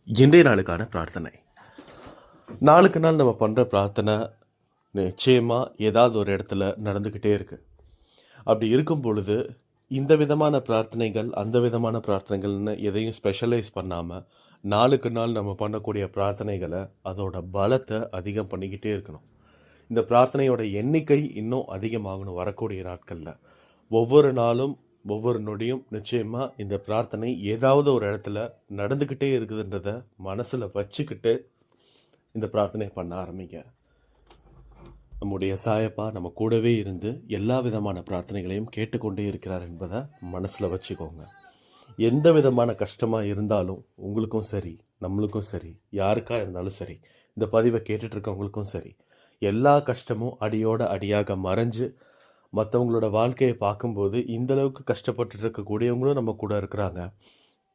இன்றைய நாளுக்கான பிரார்த்தனை. நாளுக்கு நாள் நம்ம பண்ணுற பிரார்த்தனை நிச்சயமாக ஏதாவது ஒரு இடத்துல நடந்துக்கிட்டே இருக்குது. அப்படி இருக்கும் பொழுது இந்த விதமான பிரார்த்தனைகள் அந்த விதமான பிரார்த்தனைகள்னு எதையும் ஸ்பெஷலைஸ் பண்ணாமல் நாளுக்கு நாள் நம்ம பண்ணக்கூடிய பிரார்த்தனைகளை அதோட பலத்தை அதிகம் பண்ணிக்கிட்டே இருக்கணும். இந்த பிரார்த்தனையோட எண்ணிக்கை இன்னும் அதிகமாகணும். வரக்கூடிய நாட்களில் ஒவ்வொரு நாளும் ஒவ்வொரு நொடியும் நிச்சயமாக இந்த பிரார்த்தனை ஏதாவது ஒரு இடத்துல நடந்துக்கிட்டே இருக்குதுன்றத மனசில் வச்சுக்கிட்டு இந்த பிரார்த்தனை பண்ண ஆரம்பிங்க. நம்முடைய சாயப்பா நம்ம கூடவே இருந்து எல்லா விதமான பிரார்த்தனைகளையும் கேட்டுக்கொண்டே இருக்கிறார் என்பதை மனசில் வச்சுக்கோங்க. எந்த விதமான கஷ்டமாக இருந்தாலும் உங்களுக்கும் சரி, நம்மளுக்கும் சரி, யாருக்கா இருந்தாலும் சரி, இந்த பதிவை கேட்டுட்ருக்கவங்களுக்கும் சரி, எல்லா கஷ்டமும் அடியோட அடியாக மறைஞ்சு மற்றவங்களோட வாழ்க்கையை பார்க்கும்போது இந்தளவுக்கு கஷ்டப்பட்டு இருக்கக்கூடியவங்களும் நம்ம கூட இருக்கிறாங்க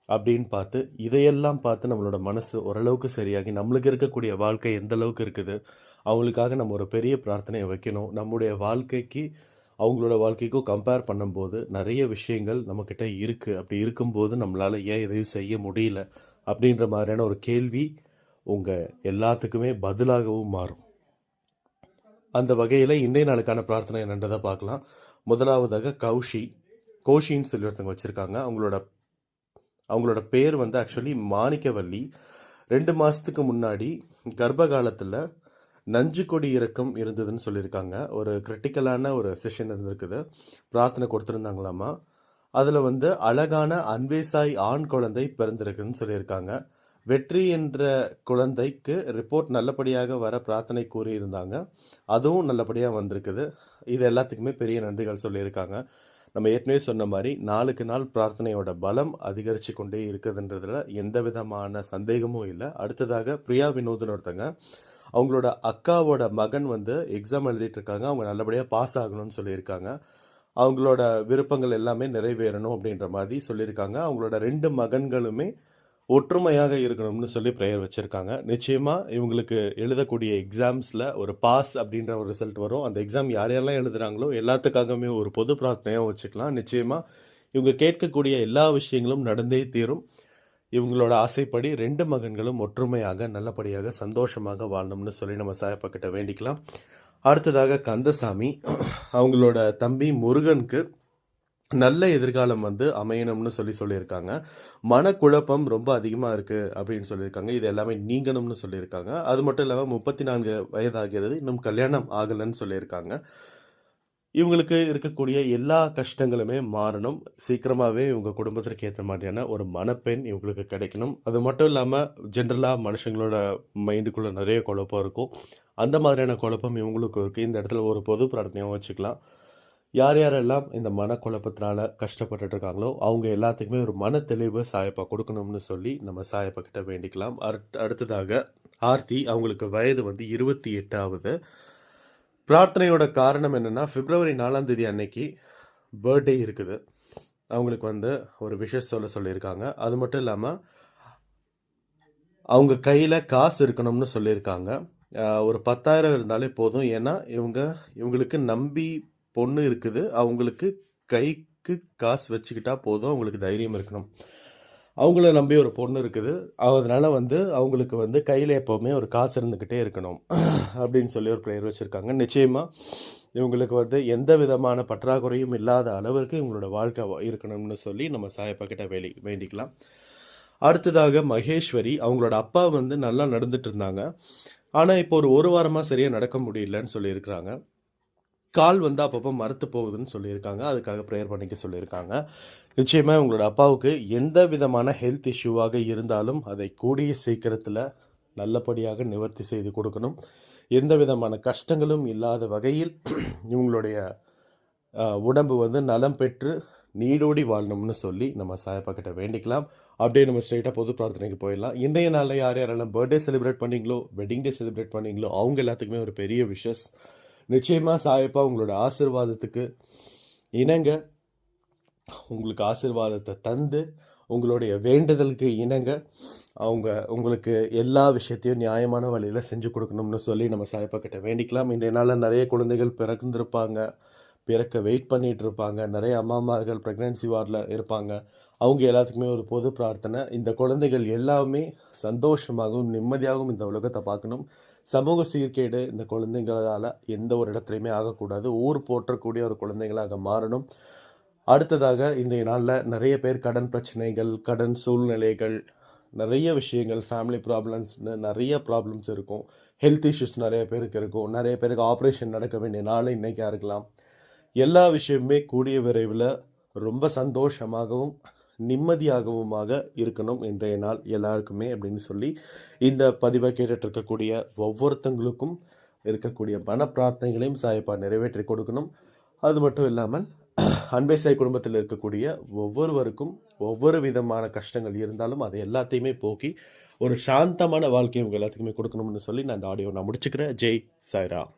அப்படின்னு பார்த்து இதையெல்லாம் பார்த்து நம்மளோட மனசு ஓரளவுக்கு சரியாகி நம்மளுக்கு இருக்கக்கூடிய வாழ்க்கை எந்த அளவுக்கு இருக்குது அவங்களுக்காக நம்ம ஒரு பெரிய பிரார்த்தனையை வைக்கணும். நம்முடைய வாழ்க்கைக்கு அவங்களோட வாழ்க்கைக்கும் கம்பேர் பண்ணும்போது நிறைய விஷயங்கள் நம்மக்கிட்ட இருக்குது. அப்படி இருக்கும்போது நம்மளால் ஏன் எதையும் செய்ய முடியல அப்படின்ற மாதிரியான ஒரு கேள்வி உங்கள் எல்லாத்துக்குமே பதிலாகவும் மாறும். அந்த வகையில் இன்றைய நாளுக்கான பிரார்த்தனை என்னன்றதை பார்க்கலாம். முதலாவதாக கோஷின்னு சொல்லி ஒருத்தவங்க வச்சுருக்காங்க. அவங்களோட பேர் ஆக்சுவலி மாணிக்கவல்லி. 2 மாதத்துக்கு முன்னாடி கர்ப்ப காலத்தில் நஞ்சு கொடி இறக்கம் இருந்ததுன்னு சொல்லியிருக்காங்க. ஒரு கிரிட்டிக்கலான ஒரு செஷன் இருந்திருக்குது. பிரார்த்தனை கொடுத்துருந்தாங்களாமா. அதில் அழகான அன்பேசாய் ஆண் குழந்தை பிறந்திருக்குதுன்னு சொல்லியிருக்காங்க. வெற்றி என்ற குழந்தைக்கு ரிப்போர்ட் நல்லபடியாக வர பிரார்த்தனை கூறியிருந்தாங்க. அதுவும் நல்லபடியாக வந்திருக்குது. இது எல்லாத்துக்குமே பெரிய நன்றிகள் சொல்லியிருக்காங்க. நம்ம ஏற்கனவே சொன்ன மாதிரி நாளுக்கு நாள் பிரார்த்தனையோட பலம் அதிகரித்து கொண்டே இருக்குதுன்றதுல எந்த விதமான சந்தேகமும் இல்லை. அடுத்ததாக பிரியா வினோதன் ஒருத்தங்க, அவங்களோட அக்காவோட மகன் எக்ஸாம் எழுதிட்டு இருக்காங்க. அவங்க நல்லபடியாக பாஸ் ஆகணும்னு சொல்லியிருக்காங்க. அவங்களோட விருப்பங்கள் எல்லாமே நிறைவேறணும் அப்படின்ற மாதிரி சொல்லியிருக்காங்க. அவங்களோட 2 மகன்களுமே ஒற்றுமையாக இருக்கணும்னு சொல்லி ப்ரேயர் வச்சுருக்காங்க. நிச்சயமாக இவங்களுக்கு எழுதக்கூடிய எக்ஸாம்ஸில் ஒரு பாஸ் அப்படின்ற ஒரு ரிசல்ட் வரும். அந்த எக்ஸாம் யாரெல்லாம் எழுதுகிறாங்களோ எல்லாத்துக்காகவுமே ஒரு பொது பிரார்த்தனையாக வச்சுக்கலாம். நிச்சயமாக இவங்க கேட்கக்கூடிய எல்லா விஷயங்களும் நடந்தே தீரும். இவங்களோட ஆசைப்படி 2 மகன்களும் ஒற்றுமையாக நல்லபடியாக சந்தோஷமாக வாழணும்னு சொல்லி நம்ம சாயப்பக்கிட்ட வேண்டிக்கலாம். அடுத்ததாக கந்தசாமி, அவங்களோட தம்பி முருகனுக்கு நல்ல எதிர்காலம் அமையணும்னு சொல்லியிருக்காங்க. மனக்குழப்பம் ரொம்ப அதிகமாக இருக்குது அப்படின்னு சொல்லியிருக்காங்க. இது எல்லாமே நீங்கணும்னு சொல்லியிருக்காங்க. அது மட்டும் இல்லாமல் 34 வயதாகிறது, இன்னும் கல்யாணம் ஆகலைன்னு சொல்லியிருக்காங்க. இவங்களுக்கு இருக்கக்கூடிய எல்லா கஷ்டங்களுமே மாறணும். சீக்கிரமாகவே இவங்க குடும்பத்திற்கு ஏற்ற மாதிரியான ஒரு மணப்பெண் இவங்களுக்கு கிடைக்கணும். அது மட்டும் இல்லாமல் ஜென்ரலாக மனுஷங்களோட மைண்டுக்குள்ளே நிறைய குழப்பம் இருக்கும். அந்த மாதிரியான குழப்பம் இவங்களுக்கு இருக்குது. இந்த இடத்துல ஒரு பொது பிரார்த்தனையும் வச்சுக்கலாம். யார் யாரெல்லாம் இந்த மனக்குழப்பத்தினால கஷ்டப்பட்டு இருக்காங்களோ அவங்க எல்லாத்துக்குமே ஒரு மன தெளிவு சாயப்பா கொடுக்கணும்னு சொல்லி நம்ம சாயப்பா கிட்ட வேண்டிக்கலாம். அடுத்ததாக ஆர்த்தி, அவங்களுக்கு வயது 28ஆவது. பிரார்த்தனையோட காரணம் என்னென்னா, பிப்ரவரி 4ஆம் தேதி அன்னைக்கு பர்த்டே இருக்குது. அவங்களுக்கு ஒரு விஷஸ் சொல்லியிருக்காங்க. அது மட்டும் இல்லாமல் அவங்க கையில் காசு இருக்கணும்னு சொல்லியிருக்காங்க. ஒரு 10,000 இருந்தாலே போதும். ஏன்னா இவங்களுக்கு நம்பி பொண்ணு இருக்குது. அவங்களுக்கு கைக்கு காசு வச்சுக்கிட்டா போதும். அவங்களுக்கு தைரியம் இருக்கணும். அவங்கள நம்பி ஒரு பொண்ணு இருக்குது. அதனால் அவங்களுக்கு கையில் எப்போவுமே ஒரு காசு இருந்துக்கிட்டே இருக்கணும் அப்படின்னு சொல்லி ஒரு ப்ரேயர் வச்சுருக்காங்க. நிச்சயமாக இவங்களுக்கு எந்த விதமான பற்றாக்குறையும் இல்லாத அளவிற்கு இவங்களோட வாழ்க்கை இருக்கணும்னு சொல்லி நம்ம சாயப்பா கிட்ட வேண்டிக்கலாம். அடுத்ததாக மகேஸ்வரி, அவங்களோட அப்பா நல்லா நடந்துட்டு இருந்தாங்க. ஆனால் இப்போ ஒரு வாரமாக சரியாக நடக்க முடியலன்னு சொல்லியிருக்கிறாங்க. கால் அப்பப்போ மறுத்து போகுதுன்னு சொல்லியிருக்காங்க. அதுக்காக ப்ரேயர் பண்ணிக்க சொல்லியிருக்காங்க. நிச்சயமாக உங்களோட அப்பாவுக்கு எந்த விதமான ஹெல்த் இஷ்யூவாக இருந்தாலும் அதை கூடிய சீக்கிரத்தில் நல்லபடியாக நிவர்த்தி செய்து கொடுக்கணும். எந்த விதமான கஷ்டங்களும் இல்லாத வகையில் இவங்களுடைய உடம்பு நலம் பெற்று நீடோடி வாழணும்னு சொல்லி நம்ம சாயப்பா கிட்ட வேண்டிக்கலாம். அப்படியே நம்ம ஸ்ட்ரெயிட்டாக பொது பிரார்த்தனைக்கு போயிடலாம். இன்றைய நாளில் யார் யாரெல்லாம் பர்த்டே செலிப்ரேட் பண்ணிங்களோ, வெட்டிங் டே செலிப்ரேட் பண்ணிங்களோ அவங்க எல்லாத்துக்குமே ஒரு பெரிய விஷஸ். நிச்சயமாக சாயப்பா உங்களோட ஆசீர்வாதத்துக்கு இணங்க உங்களுக்கு ஆசீர்வாதத்தை தந்து உங்களுடைய வேண்டுதலுக்கு இணங்க உங்களுக்கு எல்லா விஷயத்தையும் நியாயமான வழியில் செஞ்சு கொடுக்கணும்னு சொல்லி நம்ம சாயப்பா கிட்ட வேண்டிக்கலாம். இன்றைய நாளில் நிறைய குழந்தைகள் பிறக்க வெயிட் பண்ணிகிட்டு இருப்பாங்க. நிறைய அம்மாமார்கள் ப்ரெக்னென்சி வார்டில் இருப்பாங்க. அவங்க எல்லாத்துக்குமே ஒரு பொது பிரார்த்தனை, இந்த குழந்தைகள் எல்லாமே சந்தோஷமாகவும் நிம்மதியாகவும் இந்த உலகத்தை பார்க்கணும். சமூக சீர்கேடு இந்த குழந்தைங்களால் எந்த ஒரு இடத்துலையுமே ஆகக்கூடாது. ஊர் போற்றக்கூடிய ஒரு குழந்தைங்களாக மாறணும். அடுத்ததாக இன்றைய நாளில் நிறைய பேர் கடன் பிரச்சனைகள், கடன் சூழ்நிலைகள், நிறைய விஷயங்கள், ஃபேமிலி ப்ராப்ளம்ஸ்னு நிறைய ப்ராப்ளம்ஸ் இருக்கும். ஹெல்த் இஷ்யூஸ் நிறைய பேருக்கு இருக்கும். நிறைய பேருக்கு ஆப்ரேஷன் நடக்க வேண்டிய நாள் இன்றைக்கா இருக்கலாம். எல்லா விஷயமுமே கூடிய விரைவில் ரொம்ப சந்தோஷமாகவும் நிம்மதியாகவுமாக இருக்கணும் இன்றைய நாள் எல்லாருக்குமே அப்படின்னு சொல்லி இந்த பதிவை கேட்டுட்டு இருக்கக்கூடிய ஒவ்வொருத்தங்களுக்கும் இருக்கக்கூடிய மன பிரார்த்தனைகளையும் சாயப்பா நிறைவேற்றி கொடுக்கணும். அது மட்டும் இல்லாமல் அன்பை சாய் குடும்பத்தில் இருக்கக்கூடிய ஒவ்வொருவருக்கும் ஒவ்வொரு விதமான கஷ்டங்கள் இருந்தாலும் அதை எல்லாத்தையுமே போக்கி ஒரு சாந்தமான வாழ்க்கையை உங்கள் எல்லாத்துக்குமே கொடுக்கணும்னு சொல்லி நான் இந்த ஆடியோ நான் முடிச்சுக்கிறேன். ஜெய் சாய்ராம்.